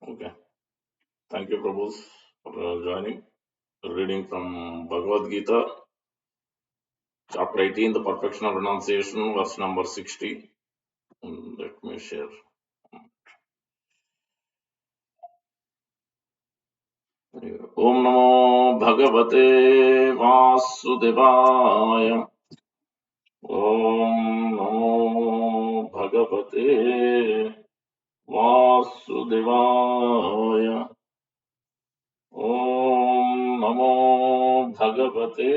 Okay. Thank you, Prabhu, for joining. Reading from Bhagavad Gita, chapter 18, the perfection of renunciation, verse number 60. Let me share. Om Namo Bhagavate Vasudevaya. Om Namo Bhagavate Vasudevaya. Om Namo Bhagavate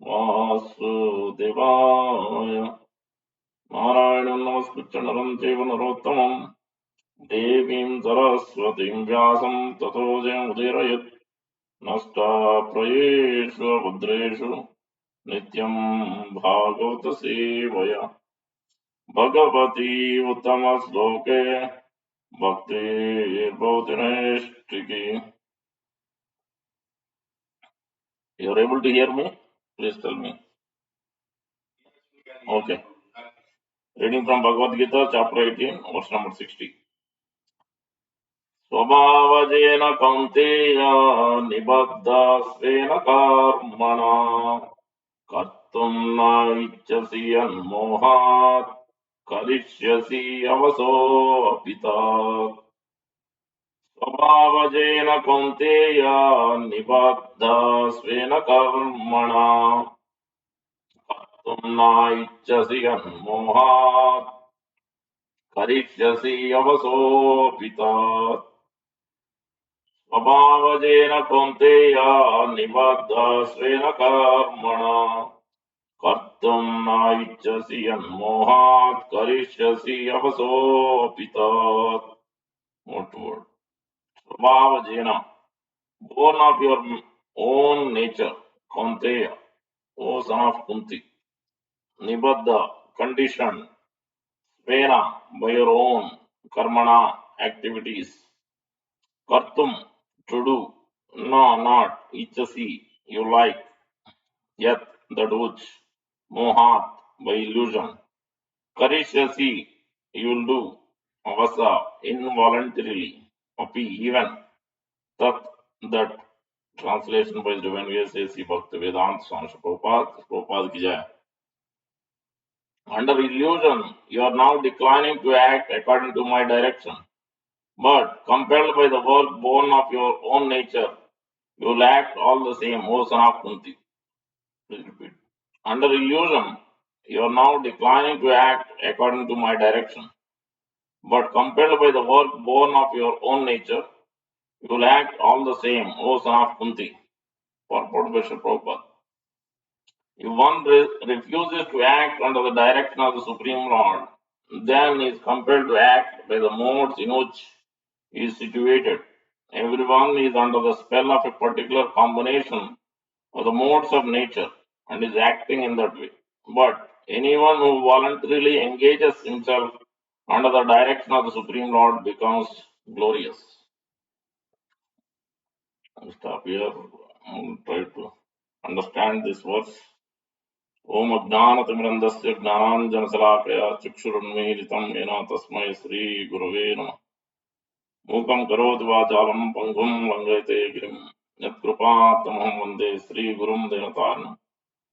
Vasudevaya. Narayanam namaskritya naram chaiva narottamam devim saraswatim vyasam tato jayamudirayath nasta prayeshu abhadreshu nityam bhagavata sevaya bhagavati uttama sloke bhakti bhautinashtiki. You are able to hear me? Please tell me. Okay. Reading from Bhagavad Gita, chapter 18, verse number 60. स्वभावजेन कौन्तेय निबद्धस्वेन कर्मणा कर्तुं न इच्छसि यन्मोहात् करिष्यसि अवसोऽपि तत् स्वभावजेन कौन्तेय निबद्धस्वेन कर्मणा कर्तुं न इच्छसि यन्मोहात् करिष्यसि अवसोऽपि तत् स्वभावजेन कौन्तेय निबद्धस्वेन कर्मणा कर्तुं न इच्छसि यन्मोहात् करिष्यसि अवसोऽपि तत्. Svabhava, born of your own nature, Kaunteya, O son of Kunti, Nibaddha, conditioned, Svena, by your own, Karmana, activities, Kartum, to do, no, not, Ichasi, you like, Yat, that which, Mohat, by illusion, Karishyasi, you will do, Avasa, involuntarily, Api, even, Tat, that. Translation by Divine Grace A.C. Bhaktivedanta Swami Prabhupada ki jai. Under illusion, you are now declining to act according to my direction. But compelled by the work born of your own nature, you will act all the same, O son of Kunti. Please repeat. Under illusion, you are now declining to act according to my direction. But compelled by the work born of your own nature, you will act all the same, O son of Kunti. Purport by Srila Prabhupada. If one refuses to act under the direction of the Supreme Lord, then is compelled to act by the modes in which he is situated. Everyone is under the spell of a particular combination of the modes of nature and is acting in that way. But anyone who voluntarily engages himself under the direction of the Supreme Lord becomes glorious. I'll stop here. I'll try to understand this verse. ओम अज्ञानतिमिरन्धस्य ज्ञानाञ्जनशलाकया चक्षुरुन्मीलितं येन तस्मै श्रीगुरवे नमः। मूकं करोति वाचालं पङ्गुं लङ्घयते गिरिं यत्कृपात्तमहं वन्दे श्रीगुरुं दीनतारिणं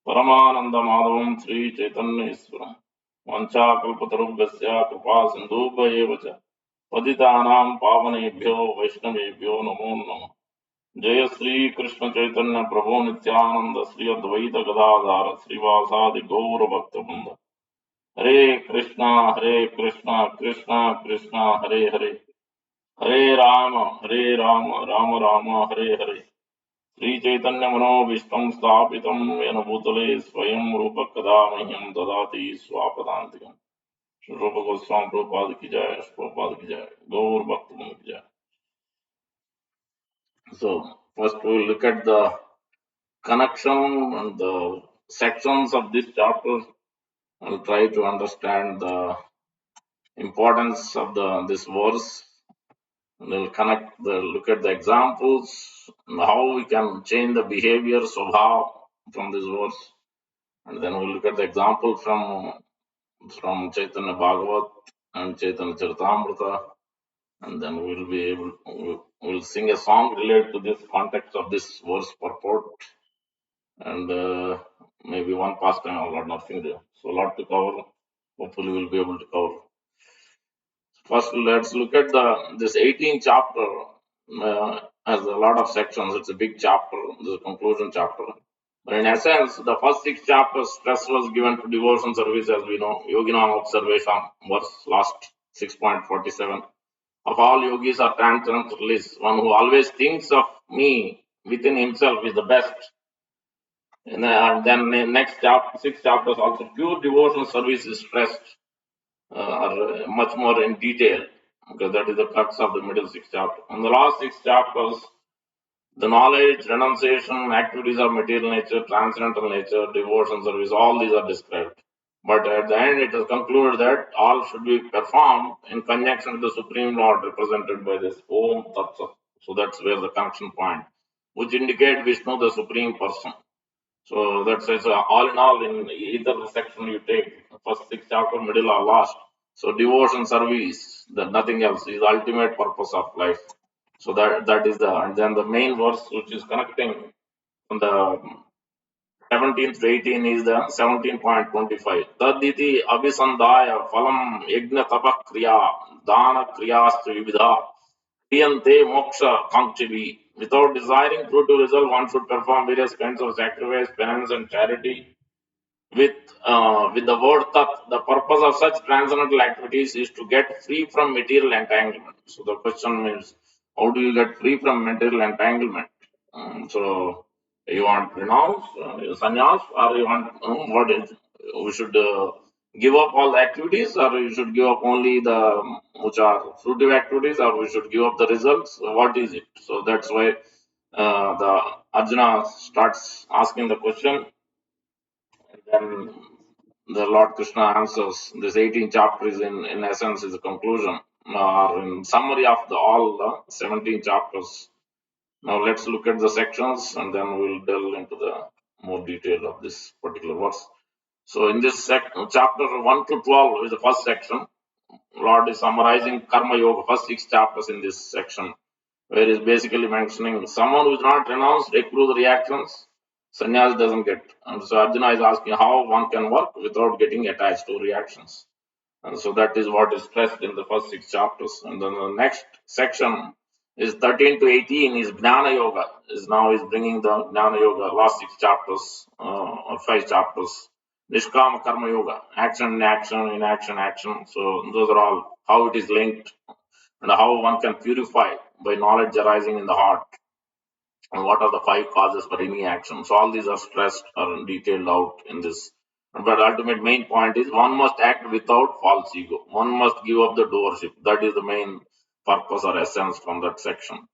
परमानन्दमाधवं श्रीचैतन्यईश्वरं। वञ्चाकल्पतरुभ्यस्य कृपासिन्धुभ्य एव च पतितानां पावनेभ्यो वैष्णवेभ्यो नमो नमः। जय श्री कृष्ण चैतन्य प्रभु नित्यानंद श्री अद्वैत गदाधार श्रीवासादि गौर भक्तवृंद। हरे कृष्णा कृष्णा कृष्णा हरे हरे, हरे राम राम राम हरे हरे। श्री चैतन्य मनोभीष्टं स्थापितं येन भूतले स्वयं रूप कदा मह्यं ददाति स्वापदान्तिकम्। श्री रूप गोस्वामी प्रभुपाद की जय, प्रभुपाद की जय, गौर भक्तवृंद की जय। So first we will look at the connection and the sections of this chapter. I'll try to understand the importance of this verse. And we'll look at the examples and how we can change the behavior Svabhava from this verse. And then we'll look at the example from Chaitanya Bhagavat and Chaitanya Charitamrita. and then we'll sing a song related to this context of this verse purport, and maybe one pastime or lot nothing there. So a lot to cover. Hopefully, we'll be able to cover. First, let's look at this 18th chapter. Has a lot of sections. It's a big chapter. The conclusion chapter. But in essence, the first 6 chapters stress was given to devotion service, as we know. Yoginam observation, verse last 6.47. Of all yogis are transcendentalist. One who always thinks of me within himself is the best. And then the next chapter, 6 chapters also pure devotional service is stressed, are much more in detail, because that is the crux of the middle 6 chapters. And the last 6 chapters, the knowledge, renunciation, activities of material nature, transcendental nature, devotion, service, all these are described. But at the end, it is concluded that all should be performed in conjunction with the Supreme Lord represented by this Om Tat Sat. So that's where the connection point, which indicate Vishnu, the Supreme Person. So that's all in all, in either section you take, first 6 chapter, middle or last. So devotion, service, that nothing else is the ultimate purpose of life. So that is and then the main verse which is connecting from the 17th to 18 is the 17.25. Taditi abhisandaya phalam yajna tapa kriya dana kriyastha vividha kriyante moksha kankchivi. Without desiring fruit to result, one should perform various kinds of sacrifice, penance, and charity with the word tat. The purpose of such transcendental activities is to get free from material entanglement. So the question is, how do you get free from material entanglement? So you want renounce, sannyas, or you want what is? We should give up all the activities, or you should give up only the which are fruitive activities, or we should give up the results. What is it? So that's why the Arjuna starts asking the question. Then the Lord Krishna answers. This 18th chapter is in essence is a conclusion or in summary of all the 17 chapters. Now let's look at the sections and then we'll delve into the more detail of this particular verse. So in this chapter 1 to 12 is the first section. Lord is summarizing Karma Yoga, first 6 chapters in this section, where he's basically mentioning someone who's not renounced, accrue the reactions, sannyas doesn't get. And so Arjuna is asking how one can work without getting attached to reactions. And so that is what is stressed in the first 6 chapters. And then the next section is 13 to 18 is Jnana Yoga. Is bringing the Jnana Yoga, last 6 chapters or 5 chapters. Nishkama Karma Yoga, action in action, in action, action. So those are all how it is linked and how one can purify by knowledge arising in the heart, and what are the 5 causes for any action. So all these are stressed or detailed out in this. But ultimate main point is one must act without false ego. One must give up the doership. That is the main purpose or essence from that section.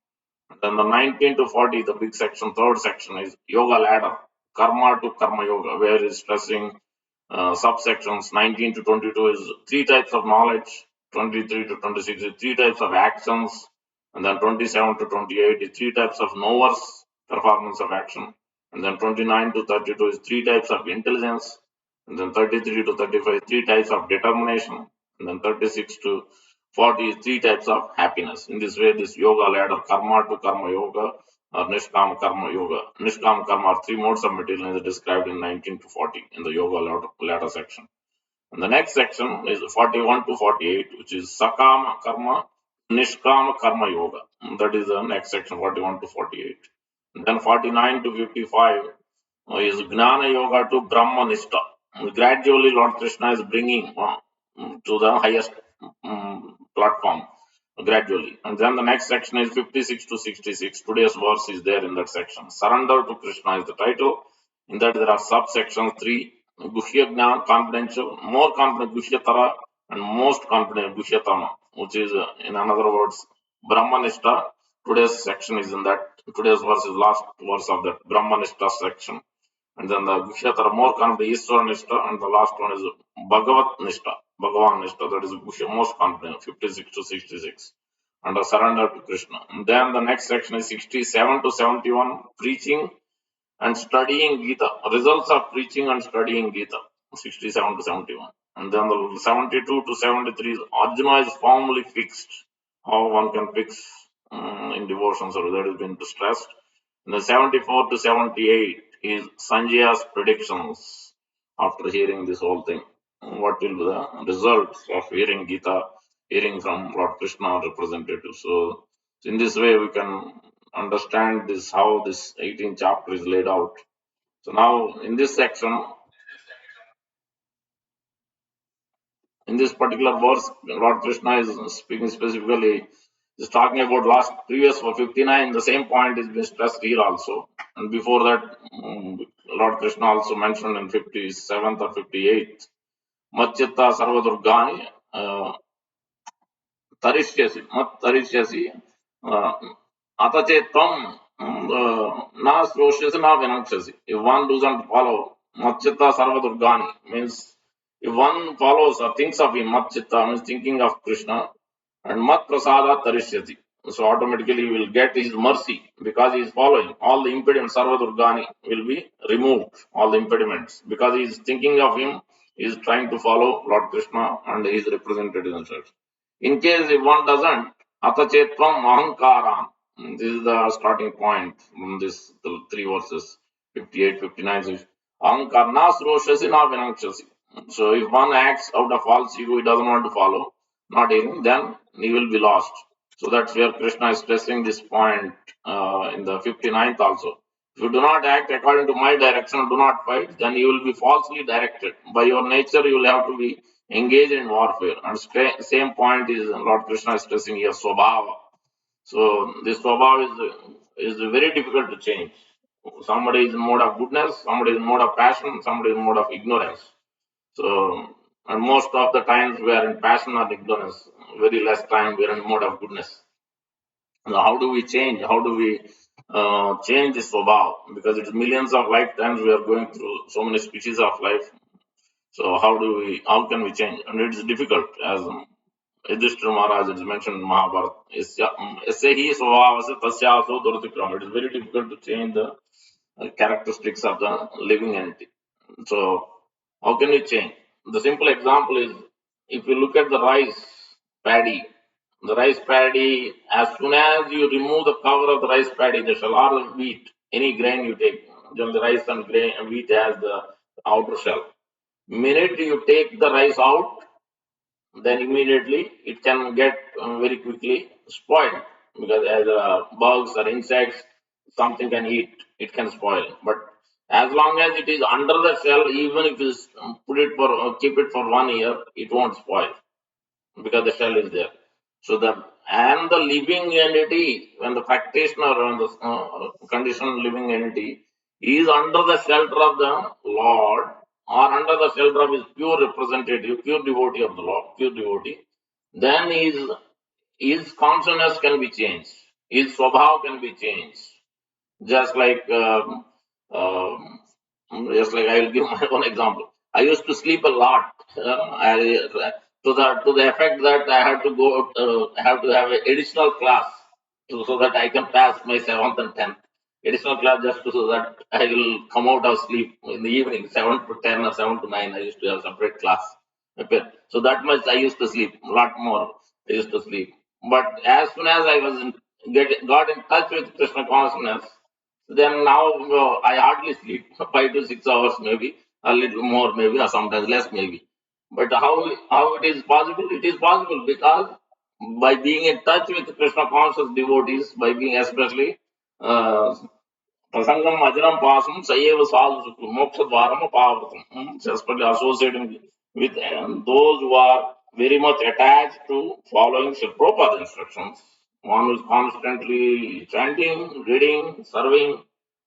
And then the 19 to 40, the big section, third section is yoga ladder, karma to karma yoga, where is stressing subsections. 19 to 22 is 3 types of knowledge, 23 to 26 is 3 types of actions, and then 27 to 28 is 3 types of knowers, performance of action, and then 29 to 32 is 3 types of intelligence, and then 33 to 35 is 3 types of determination, and then 36 to 40 is 3 types of happiness. In this way, this yoga ladder, karma to karma yoga, or Nishkama Karma Yoga. Nishkama Karma are 3 modes of material described in 19 to 40 in the Yoga ladder section. And the next section is 41 to 48, which is Sakama Karma, Nishkama Karma Yoga. And that is the next section, 41 to 48. And then 49 to 55 is Gnana Yoga to Brahma Nishta. Gradually, Lord Krishna is bringing to the highest platform gradually. And then the next section is 56 to 66. Today's verse is there in that section. Surrender to Krishna is the title. In that there are subsections 3. Guhya Gnan, confidential, more confident Guhyatara, and most confident Guhyatama, which is in another words, Brahmanishta. Today's section is in that. Today's verse is last verse of that Brahmanishta section. And then the Guhyatara, more confident Iswaranishta, and the last one is Bhagavat Nishta, Bhagavan Nishta, that is Guhya, most confident, 56 to 66. And a surrender to Krishna. And then the next section is 67 to 71, preaching and studying Gita. Results of preaching and studying Gita, 67 to 71. And then the 72 to 73 is Arjuna is firmly fixed. how one can fix in devotions or whether it has been stressed. And the 74 to 78 is Sanjaya's predictions after hearing this whole thing. What will be the results of hearing Gita, hearing from Lord Krishna representative? So, in this way, we can understand this how this 18th chapter is laid out. So now in this section, in this particular verse, Lord Krishna is speaking specifically, is talking about last previous for 59. The same point is being stressed here also. And before that, Lord Krishna also mentioned in 57th or 58th, Macchitta Sarvadurgani, Tarishyasi, Mat Tarishyasi, uh, Atache Tam, Na Sroshasi, Na Vinakshasi. If one doesn't follow Macchitta Sarvadurgani, means if one follows or thinks of him, Macchitta means thinking of Krishna, and Mat Prasada Tarishyati. So automatically he will get his mercy because he is following. All the impediments, Sarvadurgani, will be removed, all the impediments. Because he is thinking of him, he is trying to follow Lord Krishna and he is represented in the church. In case if one doesn't, Atachetvam Ahankaran. This is the starting point from this the three verses 58, 59. Ahankar Nas Roshasi Na Vinakshasi. So if one acts out of false ego, he doesn't want to follow, not hearing, then he will be lost. So that's where Krishna is stressing this point in the 59th also. If you do not act according to my direction, do not fight, then you will be falsely directed. By your nature, you will have to be engaged in warfare. And same point is Lord Krishna is stressing here, Svabhava. So this Svabhava is very difficult to change. Somebody is in mode of goodness, somebody is in mode of passion, somebody is in mode of ignorance. So, and most of the times we are in passion or ignorance. Very less time we are in mode of goodness. Now, how do we change? How do we change this Swabhav? Because it's millions of lifetimes we are going through so many species of life. So how can we change? And it's difficult as Yudhishthira Maharaj is mentioned in Mahabharata. Esse hi svabhavasya tasya aso durtikram. It is very difficult to change the characteristics of the living entity. So, how can we change? The simple example is if you look at the paddy, the rice paddy, as soon as you remove the cover of the rice paddy, the shell or the wheat, any grain you take, then the rice and grain, wheat has the outer shell. Minute you take the rice out, then immediately it can get very quickly spoiled because as bugs or insects, something can eat, it can spoil. But as long as it is under the shell, even if you put it for keep it for 1 year, it won't spoil because the shell is there. So the living entity, when the practitioner and the conditioned living entity is under the shelter of the Lord or under the shelter of his pure representative, pure devotee of the Lord, pure devotee, then his consciousness can be changed, his swabhav can be changed. Just like just like I will give my own example. I used to sleep a lot. To the effect that I had to have to have an additional class so that I can pass my seventh and tenth. Additional class just so that I will come out of sleep in the evening, 7 to 10 or 7 to 9. I used to have separate class. Okay. So that much I used to sleep, a lot more I used to sleep. But as soon as I got in touch with Krishna consciousness, then now I hardly sleep 5 to 6 hours, maybe a little more, maybe or sometimes less, maybe. But how it is possible? It is possible because by being in touch with Krishna conscious devotees, by being especially uh, Prasangam Ajram Pasam Sayeva Sadhu Moksha Dwaram Pavratam, especially associating with those who are very much attached to following Sri Prabhupada's instructions. One who is constantly chanting, reading, serving,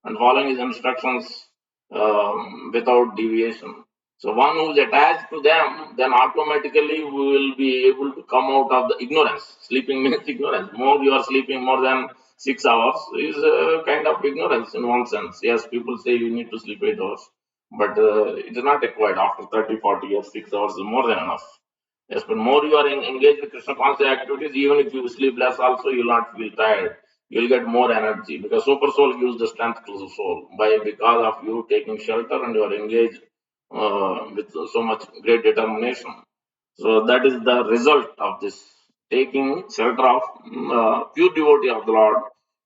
and following his instructions without deviation. So one who is attached to them, then automatically we will be able to come out of the ignorance. Sleeping means ignorance. More you are sleeping more than 6 hours is a kind of ignorance in one sense. Yes, people say you need to sleep 8 hours, but it is not required. After 30, 40 years, 6 hours is more than enough. Yes, but more you are engaged with Krishna conscious activities, even if you sleep less, also you will not feel tired. You will get more energy because super soul gives the strength to the soul by because of you taking shelter and you are engaged with so much great determination. So that is the result of this. taking shelter of pure devotee of the Lord,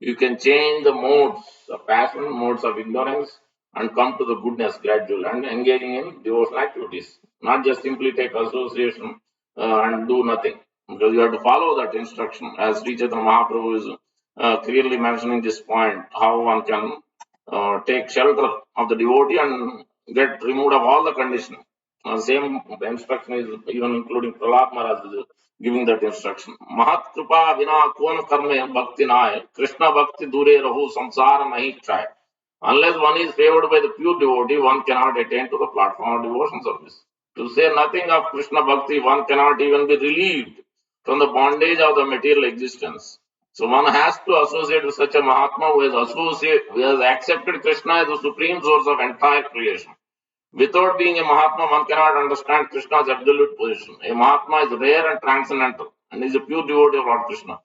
you can change the modes of passion, modes of ignorance, and come to the goodness gradually and engaging in devotional activities. Not just simply take association and do nothing. Because you have to follow that instruction. As Sri Chaitanya Mahaprabhu is clearly mentioning this point, how one can take shelter of the devotee and get removed of all the conditioning. Same instruction is even including Prahlad Maharaj is giving that instruction. Mahat kripa vina kon karme bhakti naay, Krishna bhakti dure rahu samsara nahi chai. Unless one is favored by the pure devotee, one cannot attain to the platform of devotion service. To say nothing of Krishna bhakti, one cannot even be relieved from the bondage of the material existence. So one has to associate with such a Mahatma who has accepted Krishna as the supreme source of entire creation. Without being a Mahatma, one cannot understand Krishna's absolute position. A Mahatma is rare and transcendental and is a pure devotee of Lord Krishna.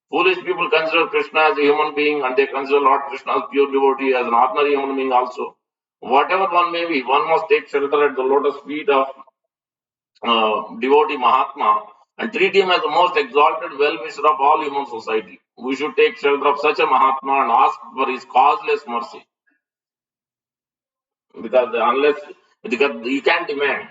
Foolish people consider Krishna as a human being and they consider Lord Krishna as pure devotee, as an ordinary human being also. Whatever one may be, one must take shelter at the lotus feet of devotee Mahatma and treat him as the most exalted well-wisher of all human society. We should take shelter of such a Mahatma and ask for his causeless mercy because unless because you can demand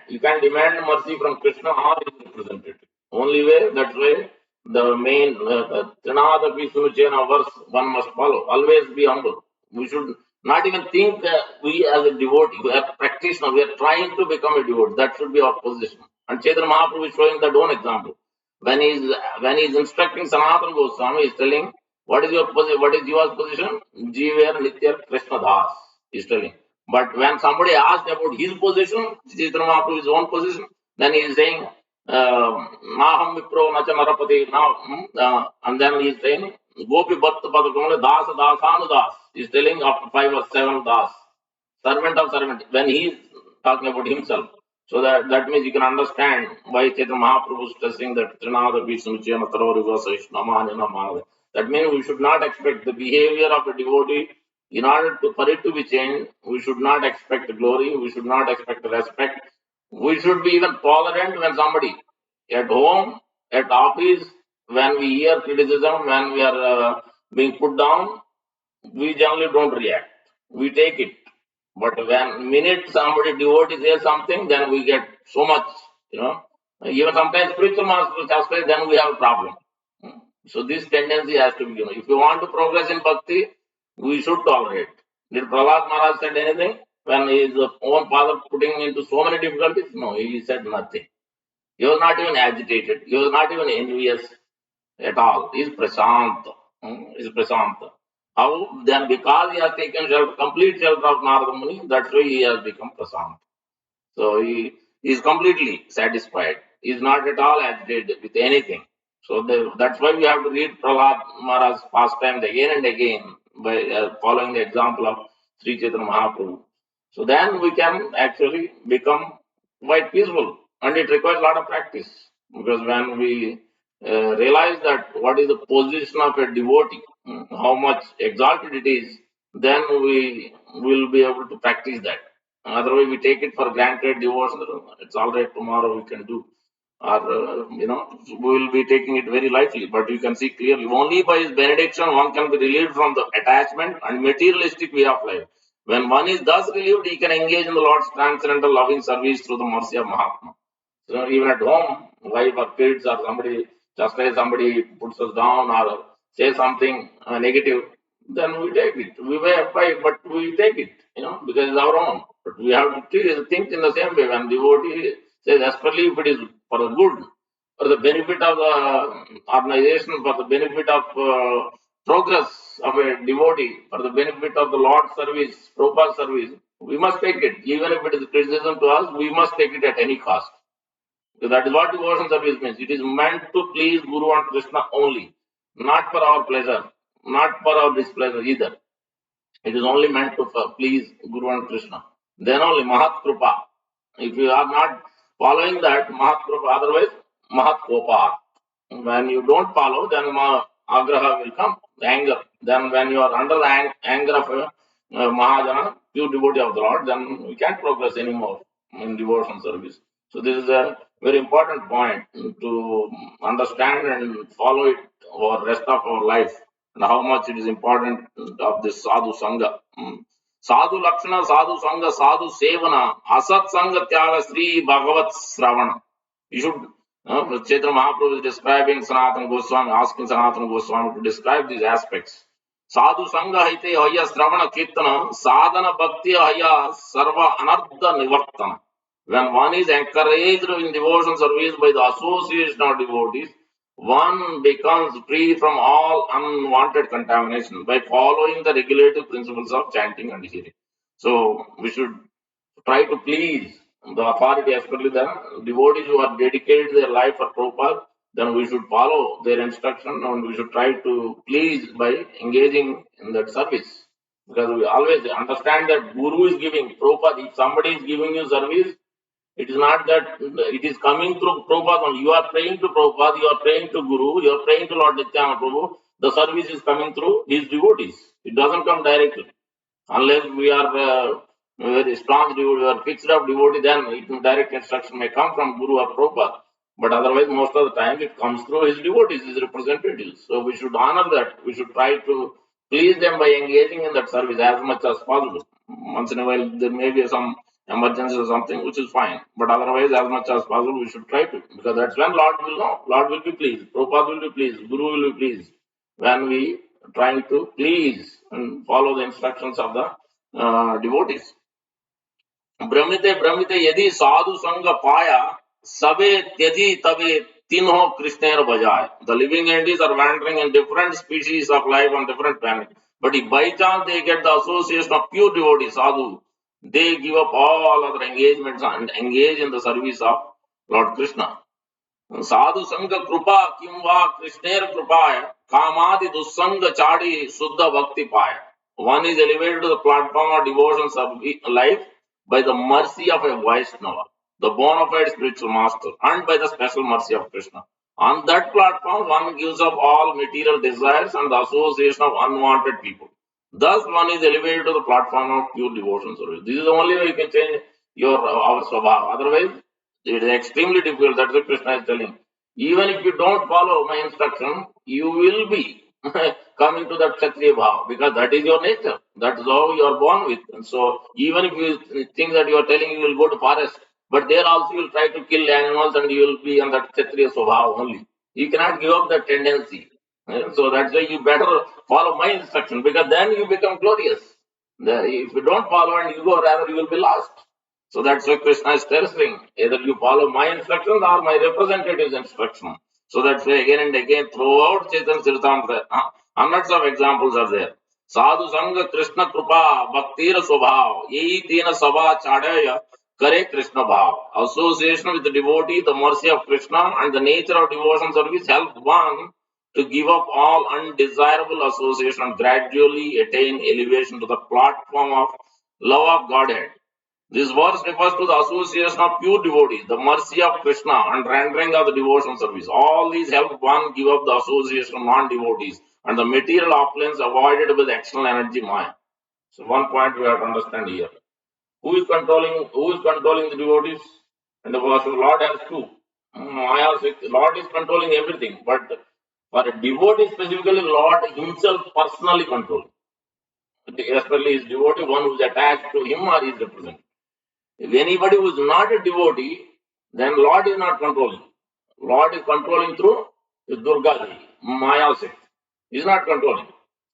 mercy from Krishna or his representative. Only way that way the main Trinada Vishnuchena verse one must follow. Always be humble. We should not even think we as a devotee, we are practitioner, we are trying to become a devotee. That should be our position. And Chaitanya Mahaprabhu is showing that own example. When he's instructing Sanatana Goswami, he's telling what is your position, what is your position? Jiver Nitya Krishna Das. He's telling. But when somebody asked about his position, Chaitanya Mahaprabhu his own position, then he is saying, Naham Vipro Nacha Narapati. Now, and then he is saying, Gopi Bhakta Padakamala Das Dasanu Das. He's telling after 5 or 7 Das. Servant of servant. When he is talking about himself. So that means you can understand why Chaitanya Mahaprabhu is stressing that Trinada Vishnuchena Taravariva Saishnamani Namana. That means we should not expect the behavior of a devotee in order for it to be changed. We should not expect glory. We should not expect respect. We should be even tolerant when somebody at home, at office, when we hear criticism, when we are being put down, we generally don't react. We take it. But when minute somebody devotee says something, then we get so much, you know. Even sometimes spiritual master chastise, then we have a problem. So this tendency has to be, if you want to progress in bhakti, we should tolerate. Did Prahlad Maharaj said anything when his own father putting into so many difficulties? No, he said nothing. He was not even agitated. He was not even envious at all. He is prashant. He is prashant. How? Then because he has taken complete shelter of Narada Muni, that's why he has become prashant. So he is completely satisfied. He is not at all agitated with anything. So that's why we have to read Prahlad Maharaj pastimes again and again by following the example of Sri Chaitanya Mahaprabhu. So then we can actually become quite peaceful. And it requires a lot of practice. Because when we realize that what is the position of a devotee, how much exalted it is, then we will be able to practice that. Otherwise, we take it for granted, devotion. It's all right, tomorrow we can do. Or, we will be taking it very lightly. But you can see clearly, only by his benediction, one can be relieved from the attachment and materialistic way of life. When one is thus relieved, he can engage in the Lord's transcendental loving service through the mercy of Mahatma. So even at home, wife or kids or somebody, just like somebody puts us down or say something negative, then we take it. We may fight, but we take it, because it's our own. But we have to think in the same way. When devotee says, especially if it is for the good, for the benefit of the organization, for the benefit of progress of a devotee, for the benefit of the Lord's service, Prabhupada's service, we must take it. Even if it is criticism to us, we must take it at any cost. So that is what devotion service means. It is meant to please Guru and Krishna only, not for our pleasure, not for our displeasure either. It is only meant to please Guru and Krishna. Then only Mahat Krupa. If you are not following that, Mahat Krupa, otherwise Mahat Kopa. When you don't follow, then Agraha will come, the anger. Then when you are under the anger of a Mahajana, pure devotee of the Lord, then we can't progress anymore in devotion service. So this is a Very important point to understand and follow it for rest of our life, and how much it is important of this sadhu sangha. Sadhu lakshana, sadhu sangha, sadhu sevana, asat sangha tyaga, sri bhagavat sravana. You should, Chaitanya Mahaprabhu is describing Sanatana Goswami, asking Sanatana Goswami to describe these aspects. Sadhu Sangha Haite Haya Sravana Kirtana Sadhana Bhakti Haya Sarva Anartha Nivartana. When one is encouraged in devotion service by the association of devotees, one becomes free from all unwanted contamination by following the regulative principles of chanting and hearing. So we should try to please the authority, especially the devotees who are dedicated their life for Prabhupada, then we should follow their instruction and we should try to please by engaging in that service. Because we always understand that Guru is giving Prabhupada, if somebody is giving you service, it is not that it is coming through Prabhupada only. You are praying to Prabhupada, you are praying to Guru, you are praying to Lord Nityananda Prabhu. The service is coming through his devotees. It doesn't come directly. Unless we are very strong devotee, we are fixed up devotee, then direct instruction may come from Guru or Prabhupada. But otherwise, most of the time, it comes through his devotees, his representatives. So we should honor that. We should try to please them by engaging in that service as much as possible. Once in a while, there may be some emergency or something, which is fine. But otherwise, as much as possible, we should try to. Because that's when Lord will know. Lord will be pleased. Prabhupada will be pleased. Guru will be pleased. When we trying to please and follow the instructions of the devotees. भ्रमिते भ्रमिते यदि साधु संग पाया सबे त्यजी तबे तीनों कृष्णेर बजाय. The living entities are wandering in different species of life on different planets. But if by chance they get the association of pure devotees, sadhu, they give up all other engagements and engage in the service of Lord Krishna. साधु संग कृपा किं वा कृष्णेर कृपाय कामादि दुस्संग चाड़ी शुद्ध भक्ति पाय. One is elevated to the platform of devotion of life by the mercy of a Vaishnava, the bona fide spiritual master, and by the special mercy of Krishna. On that platform, one gives up all material desires and the association of unwanted people. Thus, one is elevated to the platform of pure devotion service. This is the only way you can change your our Svabhava. Otherwise, it is extremely difficult. That's what Krishna is telling. Even if you don't follow my instruction, you will be coming to that Kshatriya Bhava because that is your nature. That is how you are born with. And so, even if you think that you are telling you will go to forest, but there also you will try to kill animals and you will be on that Kshatriya Swabhava only. You cannot give up that tendency. So that's why you better follow my instruction because then you become glorious. If you don't follow and you go, rather you will be lost. So that's why Krishna is telling either you follow my instructions or my representative's instruction. So that's why again and again throughout Chaitanya Charitamrita, hundreds of examples are there. Sadhu Sangha Krishna Krupa Bhaktira Swabhav Yehi Tina Sabha Chadaya Kare Krishna Bhav. Association with the devotee, the mercy of Krishna, and the nature of devotion service help one to give up all undesirable association and gradually attain elevation to the platform of love of Godhead. This verse refers to the association of pure devotees, the mercy of Krishna, and rendering of the devotional service. All these help one give up the association of non-devotees and the material opulence avoided with external energy Maya. So one point we have to understand here. Who is controlling the devotees? And the Lord has two. Maya, Lord is controlling everything, but for a devotee specifically, Lord himself personally controlling. Especially his devotee, one who is attached to him or his representative. If anybody who is not a devotee, then Lord is not controlling. Lord is controlling through Durga Devi, Maya Shakti. He is not controlling.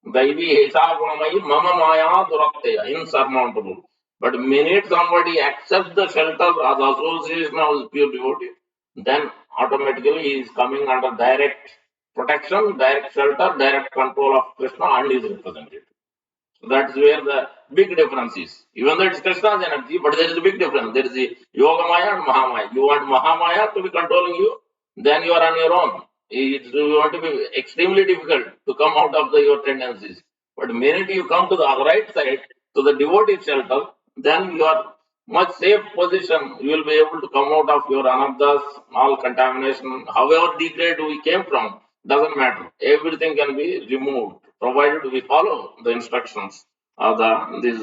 Daivi Hesa Gunamayi Mama Maya Durakteya, insurmountable. But minute somebody accepts the shelter as association of pure devotee, then automatically he is coming under direct protection, direct shelter, direct control of Krishna and his representative. So that's where the big difference is. Even though it's Krishna's energy, but there is a big difference. There is the Yoga Maya and Mahamaya. You want Mahamaya to be controlling you, then you are on your own. You want to be extremely difficult to come out of your tendencies. But the minute you come to the right side, to the devotee shelter, then you are much safe position. You will be able to come out of your anarthas, all contamination, however degraded we came from, doesn't matter. Everything can be removed, provided we follow the instructions of these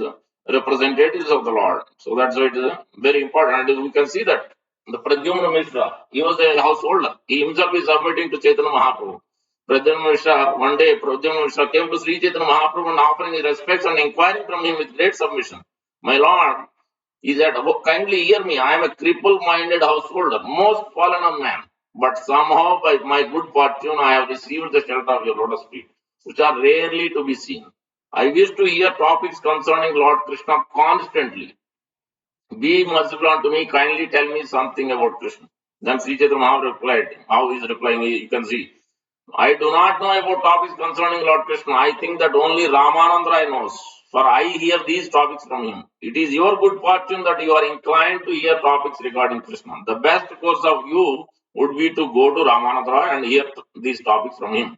representatives of the Lord. So that's why it is very important. And we can see that The Pradyumna Mishra, he was a householder. He himself is submitting to Chaitanya Mahaprabhu. Pradyumna Mishra, one day Pradyumna Mishra came to Sri Chaitanya Mahaprabhu and offering his respects and inquiring from him with great submission. My Lord, he said, "Oh, kindly hear me. I am a cripple-minded householder, most fallen of man. But somehow, by my good fortune, I have received the shelter of your lotus feet, which are rarely to be seen. I wish to hear topics concerning Lord Krishna constantly. Be merciful unto me, kindly tell me something about Krishna." Then Sri Chaitanya Mahaprabhu replied, how he is replying, you can see. I do not know about topics concerning Lord Krishna. I think that only Ramananda Rai knows, for I hear these topics from him. It is your good fortune that you are inclined to hear topics regarding Krishna. The best course of you would be to go to Ramananda Rai and hear these topics from him.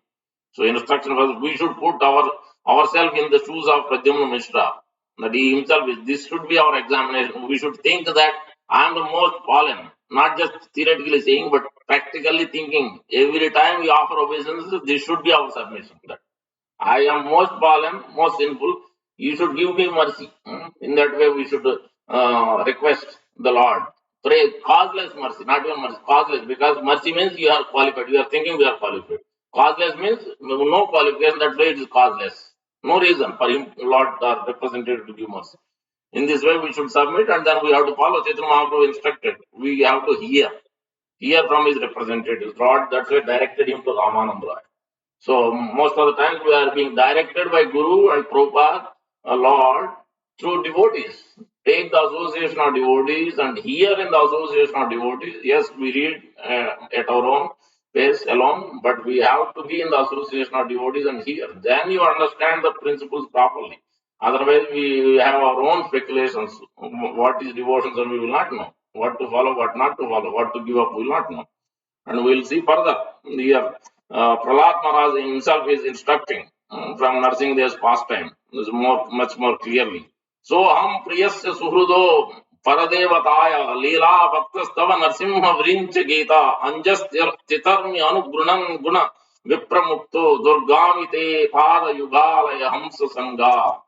So instruction was we should put ourselves in the shoes of Pradyumna Mishra. That he himself is. This should be our examination. We should think that I am the most fallen, not just theoretically saying, but practically thinking. Every time we offer obeisance, this should be our submission. That I am most fallen, most sinful. You should give me mercy. In that way, we should request the Lord. Pray causeless mercy, not even mercy, causeless, because mercy means you are qualified. You are thinking we are qualified. Causeless means no qualification, that's why it is causeless. No reason for him, Lord, or representative to give mercy. In this way, we should submit and then we have to follow Chaitanya Mahaprabhu instructed. We have to hear from his representatives. Lord, that's why directed him to Ramananda. So most of the times we are being directed by Guru and Prabhupada, Lord, through devotees. Take the association of devotees and hear in the association of devotees. Yes, we read at our own pace alone, but we have to be in the association of devotees and hear. Then you understand the principles properly. Otherwise, we have our own speculations. What is devotions and we will not know. What to follow, what not to follow, what to give up, we will not know. And we'll see further here. Prahlad Maharaj himself is instructing from nursing this pastime much more clearly. So ham priyasya suhrudo paradevataya leela bhaktastava narsimha vrincha gita anjas chitarmi anugrunam guna vipramukto durgamite pada yugalaya hamsa sangha.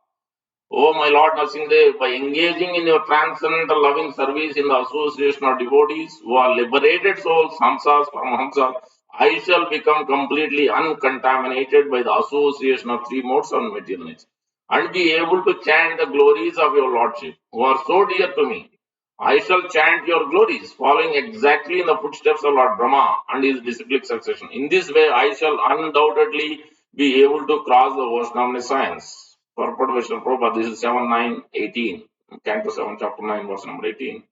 Oh, my Lord Nrsimhadev, by engaging in your transcendental loving service in the association of devotees who are liberated souls, Hamsas, Paramahamsas, I shall become completely uncontaminated by the association of three modes of material nature and be able to chant the glories of your Lordship, who are so dear to me. I shall chant your glories, following exactly in the footsteps of Lord Brahma and his disciplic succession. In this way, I shall undoubtedly be able to cross the ocean of nescience. Purport of Vishnu Prabhupada, this is 7, 9, 18. Canto 7, chapter 9, verse number 18.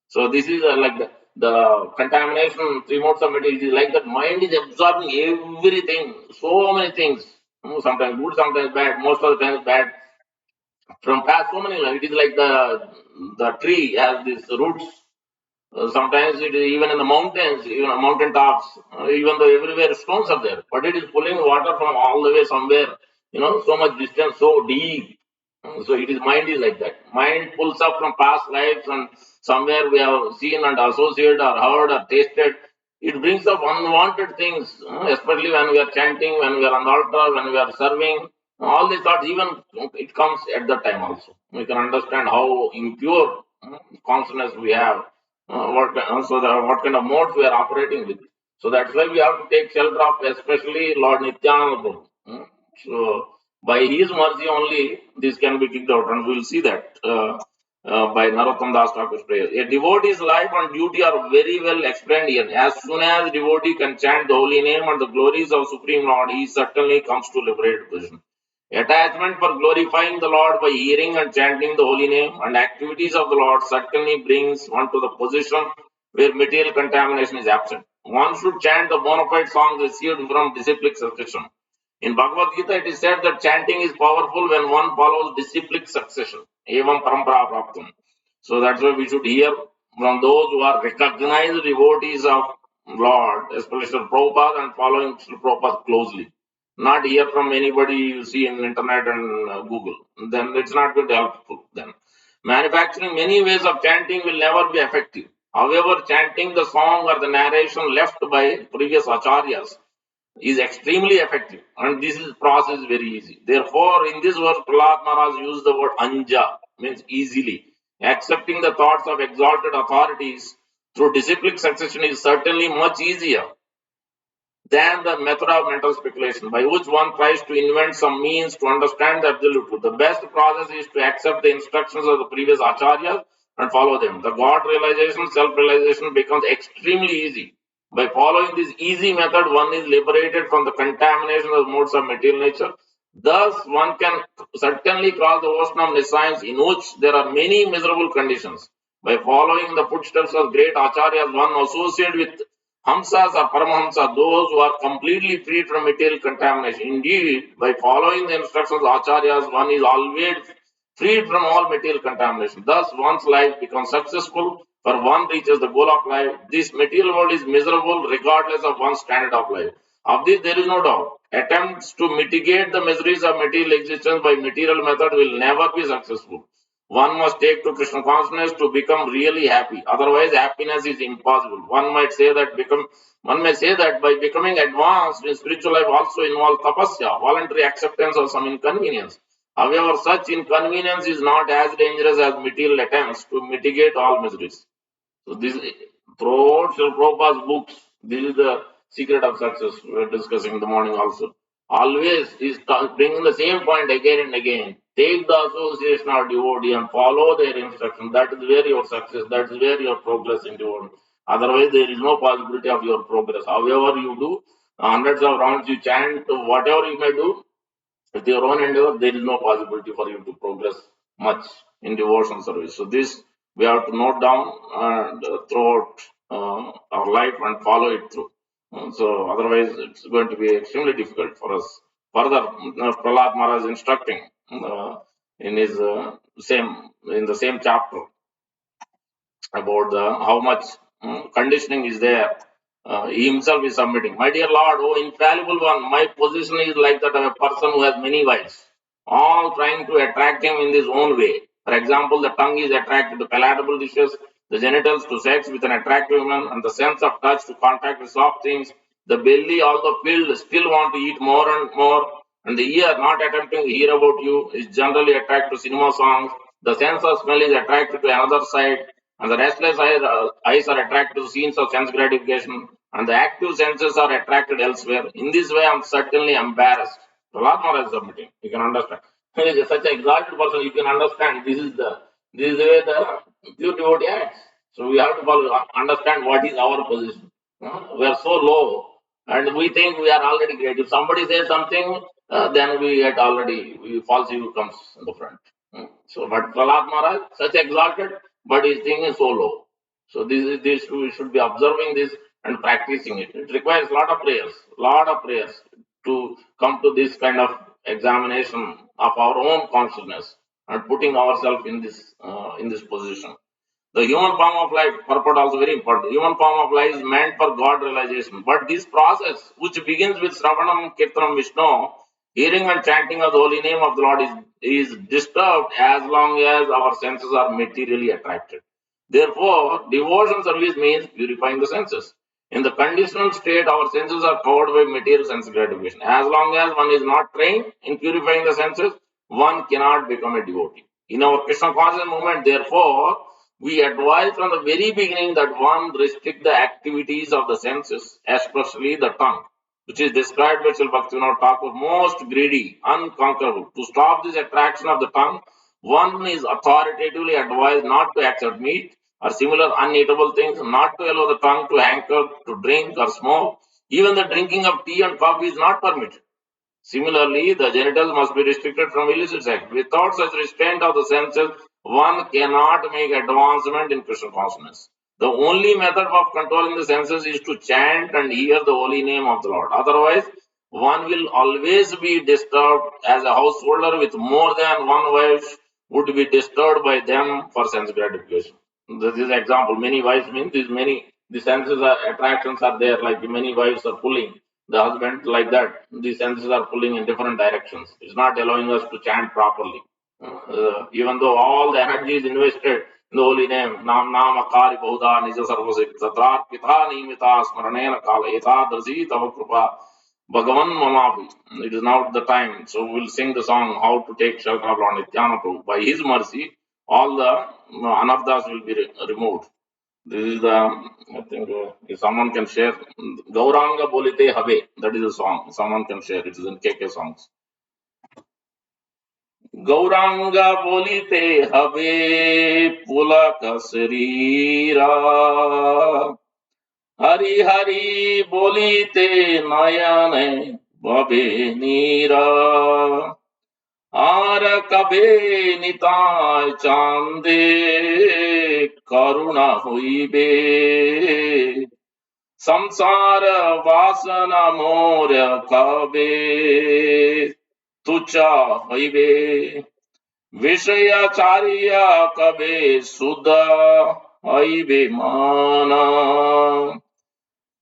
So this is like the contamination, three modes of material. It is like that mind is absorbing everything, so many things. Sometimes good, sometimes bad, most of the times bad. From past so many, it is like the tree has these roots. Sometimes it is even in the mountains, even mountain tops, even though everywhere stones are there, but it is pulling water from all the way somewhere, so much distance, so deep. So it is mind is like that. Mind pulls up from past lives and somewhere we have seen and associated or heard or tasted. It brings up unwanted things, especially when we are chanting, when we are on the altar, when we are serving. All these thoughts, even it comes at that time also. We can understand how impure consciousness we have, what kind of modes we are operating with. So that's why we have to take shelter of, especially Lord Nityananda Prabhu. So by his mercy only, this can be kicked out, and we'll see that by Narottam Das Thakur's prayer. A devotee's life and duty are very well explained here. As soon as devotee can chant the holy name and the glories of Supreme Lord, he certainly comes to liberated position. Attachment for glorifying the Lord by hearing and chanting the holy name and activities of the Lord certainly brings one to the position where material contamination is absent. One should chant the bona fide songs received from disciplic succession. In Bhagavad Gita, it is said that chanting is powerful when one follows disciplic succession. Evam parampara praptam. So that's why we should hear from those who are recognized devotees of Lord, especially Srila Prabhupada, and following Srila Prabhupada closely. Not hear from anybody you see in internet and Google. Then it's not going to helpful. Then manufacturing many ways of chanting will never be effective. However, chanting the song or the narration left by previous acharyas is extremely effective, and this is process is very easy. Therefore, in this verse, Prahlad Maharaj used the word anja, means easily, accepting the thoughts of exalted authorities through disciplic succession is certainly much easier than the method of mental speculation, by which one tries to invent some means to understand the absolute truth. The best process is to accept the instructions of the previous acharyas and follow them. The God realization, self realization becomes extremely easy. By following this easy method, one is liberated from the contamination of modes of material nature. Thus, one can certainly cross the ocean of nescience in which there are many miserable conditions. By following the footsteps of great acharyas, one associated with Hamsas or Paramahamsas, those who are completely free from material contamination. Indeed, by following the instructions of Acharyas, one is always freed from all material contamination. Thus, one's life becomes successful, for one reaches the goal of life. This material world is miserable regardless of one's standard of life. Of this, there is no doubt. Attempts to mitigate the miseries of material existence by material method will never be successful. One must take to Krishna consciousness to become really happy. Otherwise, happiness is impossible. One may say that by becoming advanced in spiritual life also involves tapasya, voluntary acceptance of some inconvenience. However, such inconvenience is not as dangerous as material attempts to mitigate all miseries. So this throughout Srila Prabhupada's books, this is the secret of success we were discussing in the morning also. Always is bringing the same point again and again. Take the association of devotee and follow their instruction. That is where your success, that is where your progress in devotee. Otherwise, there is no possibility of your progress. However, you do hundreds of rounds, you chant, whatever you may do, with your own endeavor, there is no possibility for you to progress much in devotional service. So this we have to note down and throughout our life and follow it through. So otherwise, it's going to be extremely difficult for us. Further, Prahlad Maharaj is instructing in his same in the same chapter about how much conditioning is there. He himself is submitting. My dear Lord, oh infallible one, my position is like that of a person who has many wives, all trying to attract him in his own way. For example, the tongue is attracted to palatable dishes, the genitals to sex with an attractive woman, and the sense of touch to contact with soft things. The belly, although filled, still want to eat more and more, and the ear, not attempting to hear about you, is generally attracted to cinema songs. The sense of smell is attracted to another side, and the restless eyes are attracted to scenes of sense gratification, and the active senses are attracted elsewhere. In this way, I'm certainly embarrassed. Prahlad Maharaj is submitting. You can understand. He is such an exalted person. You can understand. This is the way the pure devotee acts. So we have to understand what is our position. We are so low, and we think we are already great. If somebody says something, then we get already false ego comes in the front. So, but Prahlad Maharaj, such exalted, but his thing is so low. So this we should be observing this and practicing it. It requires lot of prayers to come to this kind of examination of our own consciousness and putting ourselves in this position. The human form of life, purport also very important. The human form of life is meant for God realization. But this process, which begins with Sravanam, Kirtanam, Vishnu, hearing and chanting of the holy name of the Lord, is disturbed as long as our senses are materially attracted. Therefore, devotion service means purifying the senses. In the conditional state, our senses are covered by material sense gratification. As long as one is not trained in purifying the senses, one cannot become a devotee. In our Krishna conscious movement, therefore, we advise from the very beginning that one restrict the activities of the senses, especially the tongue, which is described by Srila Bhaktivinoda Thakur most greedy, unconquerable. To stop this attraction of the tongue, one is authoritatively advised not to accept meat or similar uneatable things, not to allow the tongue to hanker to drink or smoke. Even the drinking of tea and coffee is not permitted. Similarly, the genitals must be restricted from illicit sex. Without such restraint of the senses, one cannot make advancement in Krishna consciousness. The only method of controlling the senses is to chant and hear the holy name of the Lord. Otherwise, one will always be disturbed as a householder with more than one wife would be disturbed by them for sense gratification. This is example. Many wives means these many the senses are attractions are there, like many wives are pulling the husband like that. The senses are pulling in different directions. It's not allowing us to chant properly. Even though all the energy is invested in the holy name, Nam Nam Akari Bahuda Nija Sarvasik Tatrar Pitha Nimita Smaranena Kala Eta Drasi Tava Krupa Bhagavan Mamavi. It is now the time. So we'll sing the song How to Take Shelter of Lord Nityananda Prabhu. By his mercy, all the anarthas will be removed. This is the, I think, if someone can share, Gauranga Bolite Habe, that is a song. Someone can share. It is in KK songs. Gauranga Bolite Habe, Pulak Sarira. Hari Hari Bolite Nayane, Babe Nira. আর কবে নিতাই চাঁদে করুণা হইবে संसार वासना मोर कबे तुच्छ হইবে विषयाचार्य कबे सुध হইবে माना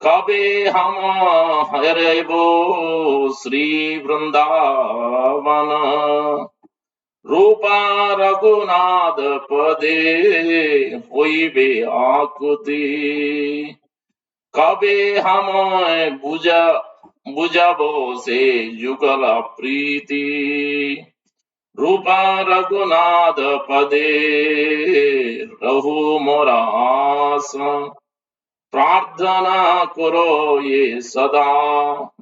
कबे हम हरेबो श्री वृंदावन रूपा रघुनाथ पदे হইবে आकुति कबे हम बुझाबो से युगल प्रीति रूपा रघुनाथ पदे रहु मोरा आस प्रार्थना करो ये सदा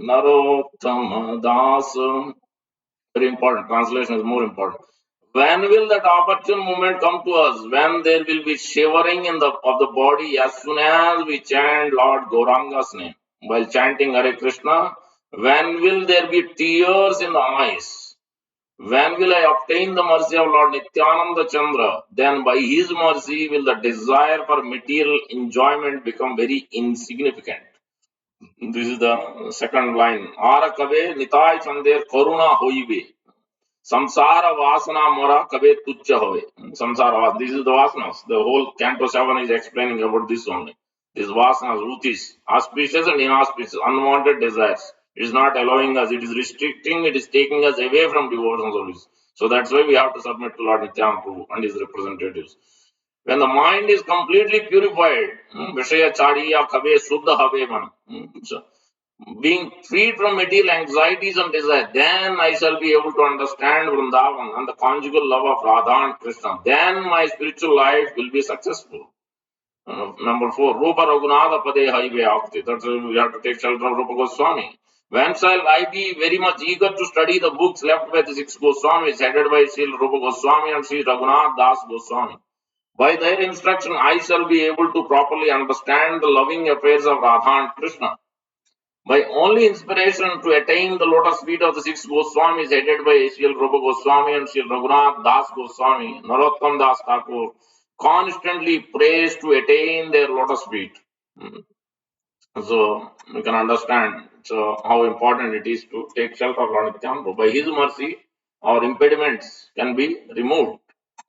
नरोत्तम दास. Very important. Translation is more important. When will that opportune moment come to us? When there will be shivering in the of the body as soon as we chant Lord Gauranga's name. While chanting Hare Krishna, when will there be tears in the eyes? When will I obtain the mercy of Lord Nityananda Chandra? Then by his mercy will the desire for material enjoyment become very insignificant. This is the second line. Ara kabe nitai chander karuna hoibe. Samsara Vasana Mora Kabe Tucha Hove. Samsara Vas. This is the Vasanas. The whole Canto 7 is explaining about this only. This Vasanas, Rutis, auspicious and inauspicious, unwanted desires. It is not allowing us, it is restricting, it is taking us away from devotional service. So that's why we have to submit to Lord Nityananda Prabhu and his representatives. When the mind is completely purified, Vishaya Chadiya Kabe Suddha Have Man. Being freed from material anxieties and desire, then I shall be able to understand Vrindavan and the conjugal love of Radha and Krishna. Then my spiritual life will be successful. Number 4, Rupa Raghunatha Pade Haive Akti. That's why we have to take shelter of Rupa Goswami. When shall I be very much eager to study the books left by the 6 Goswamis, headed by Sri Rupa Goswami and Sri Raghunath Das Goswami? By their instruction, I shall be able to properly understand the loving affairs of Radha and Krishna. My only inspiration to attain the lotus feet of the 6 Goswamis, headed by Sri Rupa Goswami and Sri Raghunath Das Goswami, Narottam Das Thakur, constantly prays to attain their lotus feet. So we can understand how important it is to take shelter of Lord Nityananda. By his mercy, our impediments can be removed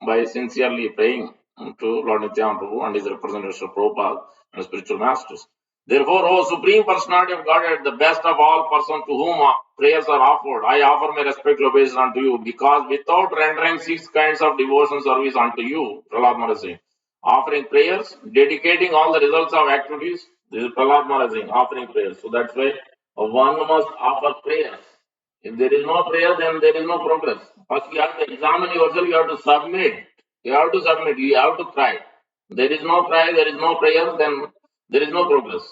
by sincerely praying to Lord Nityananda Prabhu and his representatives of Prabhupada and spiritual masters. Therefore, O Supreme Personality of Godhead, the best of all persons to whom prayers are offered, I offer my respectful obeisance unto you, because without rendering 6 kinds of devotion service unto you, Prahlad Maharaj says, offering prayers, dedicating all the results of activities, this is Prahlad Maharaj saying, offering prayers. So that's why one must offer prayers. If there is no prayer, then there is no progress. First, you have to examine yourself, you have to submit. You have to submit, you have to cry. There is no cry, there is no prayer, then there is no progress.